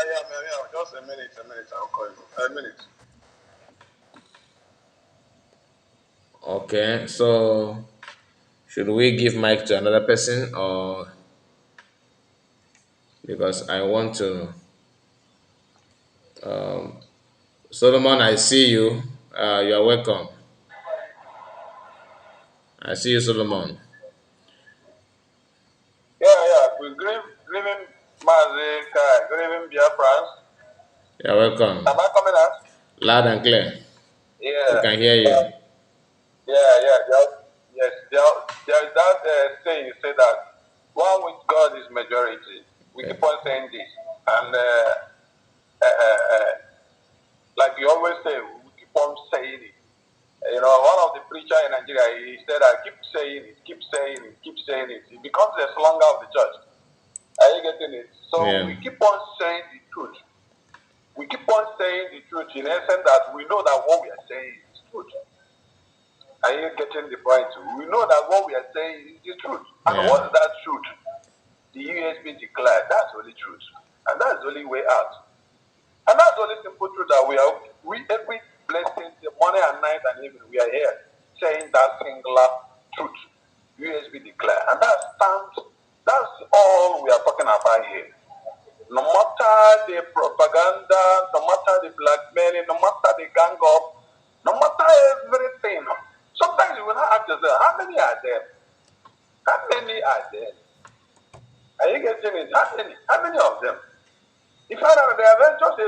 yeah. Just a minute. I'll call you. A minute. Okay, so should we give mic to another person or because I want to Solomon, I see you. You are welcome. I see you, Solomon. Yeah. We grieving Mazika, grieving Biafra. You are welcome. Am I coming out? Loud and clear. We Yeah. can hear you. Yeah. Yes. There's that saying you say that one with God is majority. We Yeah. keep on saying this, and like you always say, we keep on saying it. You know, one of the preacher in Nigeria, he said, "I keep saying it, keep saying it, keep saying it." It becomes a slogan of the church. Are you getting it? So Yeah. we keep on saying the truth. We keep on saying the truth in essence that we know that what we are saying is truth. Are you getting the point? We know that what we are saying is the truth. And Yeah. what is that truth? The USB declared. That's the only truth. And that's the only way out. And that's the only simple truth that we every blessing, the morning and night and evening, we are here saying that singular truth. USB declare. And that's all we are talking about here. No matter the propaganda, no matter the blackmailing, no matter the gang up, no matter everything. Sometimes you will not ask yourself, how many are there? How many are there? Are you getting it? How many of them? In fact, there are just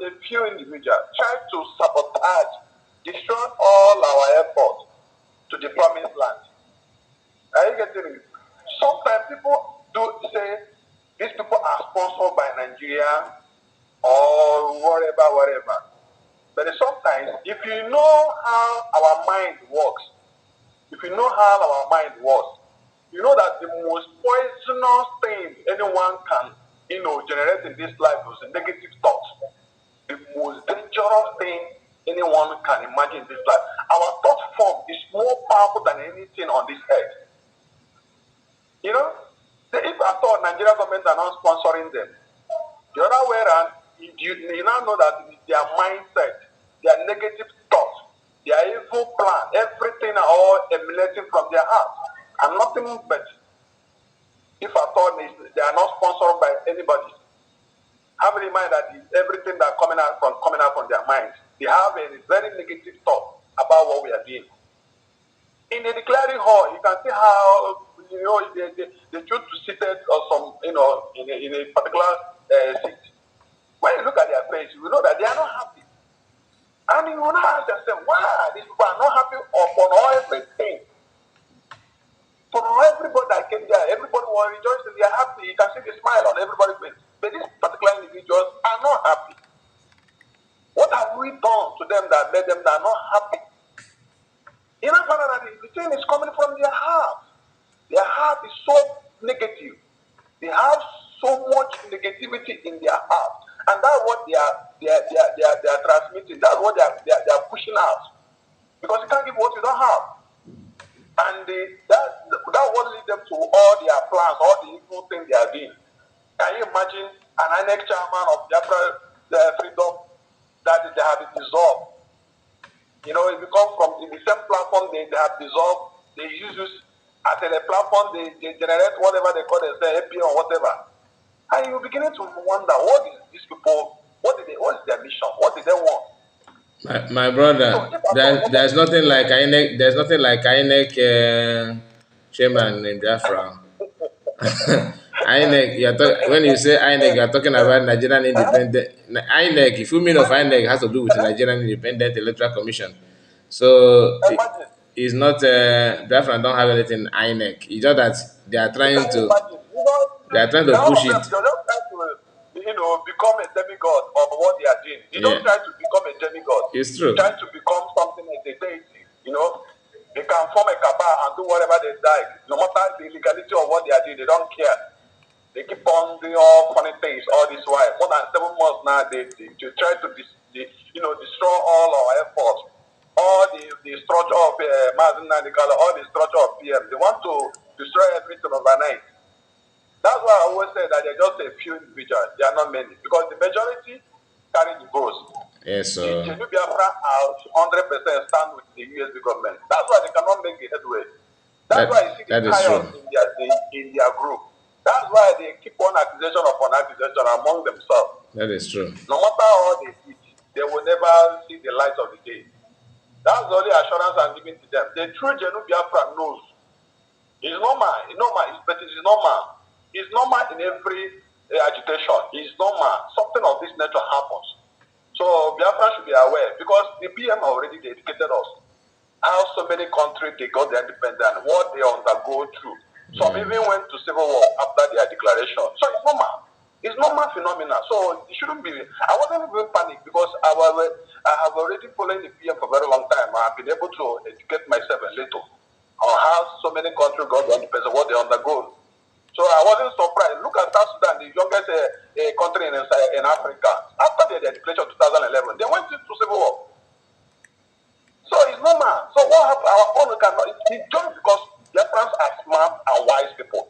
a few individuals trying to sabotage, destroy all our efforts to the promised land. Are you getting it? Sometimes people do say these people are sponsored by Nigeria or whatever. But sometimes, if you know how our mind works, you know that the most poisonous thing anyone can, generate in this life is negative thoughts. The most dangerous thing anyone can imagine in this life. Our thought form is more powerful than anything on this earth. You know, if I thought Nigerian government are not sponsoring them, the other way around, you now know that their mindset, their negative thoughts, their evil plan, everything are all emanating from their heart. And nothing but if I thought they are not sponsored by anybody, have in mind that everything that coming out from their minds, they have a very negative thought about what we are doing. In a declaring hall, you can see how they choose to sit or some in a particular seat. When you look at their face, you know that they are not happy. And you will not ask yourself, why these people are not happy upon everything? For everybody that came there, everybody was rejoicing, they are happy. You can see the smile on everybody's face. But these particular individuals are not happy. What have we done to them that made them that are not happy? You know, that the thing is coming from their heart. Their heart is so negative. They have so much negativity in their heart. And that's what they are transmitting. That's what they are pushing out. Because you can't give what you don't have. And that will lead them to all their plans, all the evil things they are doing. Can you imagine an INEC chairman of Biafra Freedom that they have been dissolved? You know, it becomes from the same platform they have dissolved. They use this as a platform, they generate whatever they call themselves, API or whatever. And you're beginning to wonder, what is these people, what is their mission? What did they want? My So brother, if I thought, there's nothing like INEC. There's nothing like INEC chairman in Biafra. INEC, when you say INEC, you are talking about Nigerian Independent. INEC, the full meaning of INEC has to do with the Nigerian Independent Electoral Commission. So imagine, it's not Biafra don't have anything INEC. It's just that they are trying can you to imagine? You know, they are trying to all push of them, it. they don't try to, become a demigod of what they are doing. They don't Yeah, try to become a demigod. it's They true. try to become something like a deity, They can form a cabal and do whatever they like. No matter the legality of what they are doing, they don't care. They keep on doing all funny things all this while. More than 7 months now, they try to destroy all our efforts, all the structure of Mazin Nadikala, all the structure of PM. They want to destroy everything overnight. That's why I always say that they're just a few individuals. They are not many because the majority carry the votes. Yes, The so Genuine Biafra are 100% stand with the USB government. That's why they cannot make the headway. That's why you see the that is chaos true. in their group. That's why they keep on accusation upon accusation among themselves. That is true. No matter how they eat, they will never see the light of the day. That's the only assurance I'm giving to them. The true Genuine Biafra knows. It's normal. It's normal. But it's normal. It's normal in every agitation. It's normal. Something of this nature happens. So Biafra should be aware because the PM already dedicated us. How so many countries they got their independence, what they undergo through. Some even went to civil war after their declaration. So it's normal. It's normal phenomena. So it shouldn't be. I wasn't even panicked because I have already followed the PM for a very long time. I've been able to educate myself a little on how so many countries got their independence, what they undergo. So I wasn't surprised. Look at South Sudan, the youngest country in Africa. After their declaration in 2011, they went into civil war. So it's normal. So what happened? Our own cannot. It's just because Japanese are smart and wise people.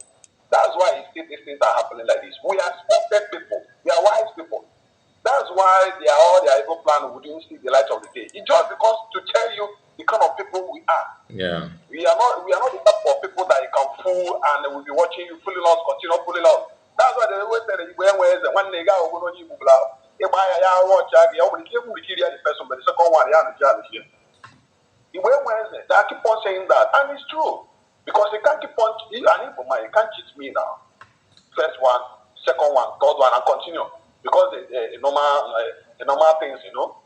That's why you see these things are happening like this. We are smarted people. We are wise people. That's why all their evil plan wouldn't see the light of the day. It's just because to tell you the kind of people we are. Yeah. We are not the type of people that you can fool and we'll be watching you fooling us, continue fooling us. That's why they always say that you went where one nigga will not you move out. If I watch you will kill the person, but the second one, yeah, the way Wednesday, they keep on saying that, and it's true because they can't keep on. You can't cheat me now. First one, second one, third one, and continue because the normal things, you know.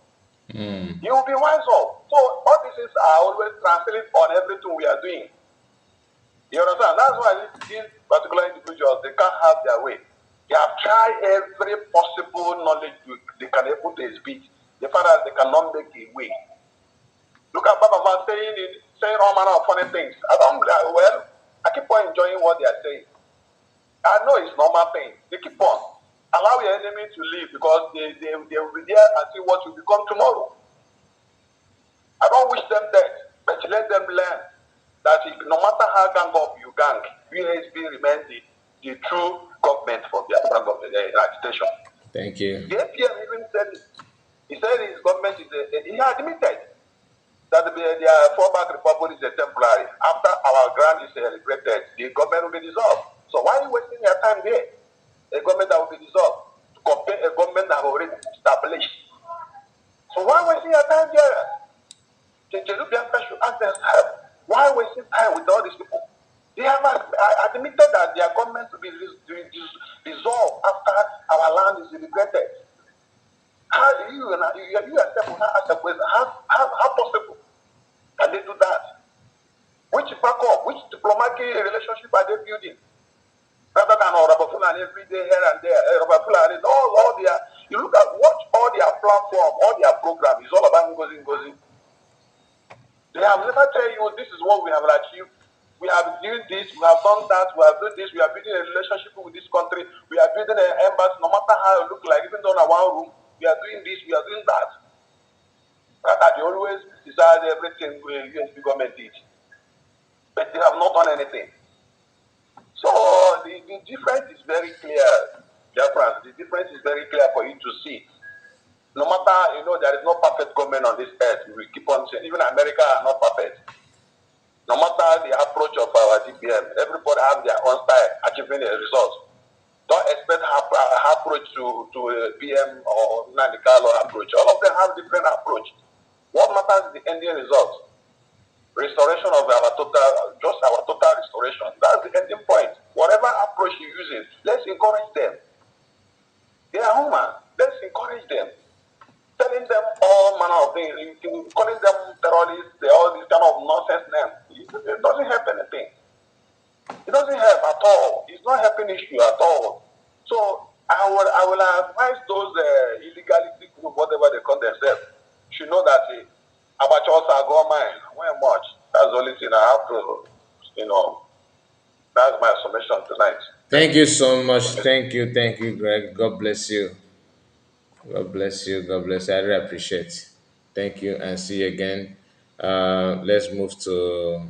You will be wise up. So all these things are always translated on everything we are doing. You understand? That's why these particular individuals they can't have their way. They have tried every possible knowledge they can able to exhibit. The fact that they cannot make a way. Look at Baba saying all manner of funny things. I keep on enjoying what they are saying. I know it's normal thing. They keep on. Allow your enemy to live because they will be there and see what will become tomorrow. I don't wish them death, but let them learn that no matter how gang up you gang, USB remains the true government for the agitation. Thank you. The APM even said it. He said his government he admitted that their fallback republic is a temporary. After our grant is liberated, the government will be dissolved. So why are you wasting your time there? A government that will be dissolved to compare a government that have already established. So why wasting your time there? The Jerusalem should ask themselves, why wasting time with all these people? They have admitted that their government will be dissolved after our land is liberated. How do you yourself will not ask the question, how possible can they do that? Which backup, which diplomatic relationship are they building? Rather than Fulani every day here and there, Fulani, all their, you watch all their platform, all their program is all about Ngozi. They have never tell you this is what we have achieved. We have doing this, we have done that, we have done this, we are building a relationship with this country, we are building an embassy, no matter how it look like, even though in one room, we are doing this, we are doing that. Rather, they always decide everything the USP government did. But they have not done anything. So the difference is very clear, dear friends. The difference is very clear for you to see. No matter, there is no perfect government on this earth. We keep on saying, even America are not perfect. No matter the approach of our DPM, everybody has their own style achieving a result. Don't expect her approach to a PM or Nandikalo approach. All of them have different approach. What matters is the ending result. Restoration of our total restoration. That's the ending point. Whatever approach you're using, let's encourage them. They are human. Let's encourage them. Telling them all manner of things, calling them terrorists, all this kind of nonsense name. It doesn't help anything. It doesn't help at all. It's not helping issue at all. So I will advise those illegality group, whatever they call themselves, should know that our church are go mine. When much? That's the only thing I have to, that's my summation tonight. Thank you so much. Thank you, Greg. God bless you. God bless you. God bless you. I really appreciate. Thank you and see you again. Let's move to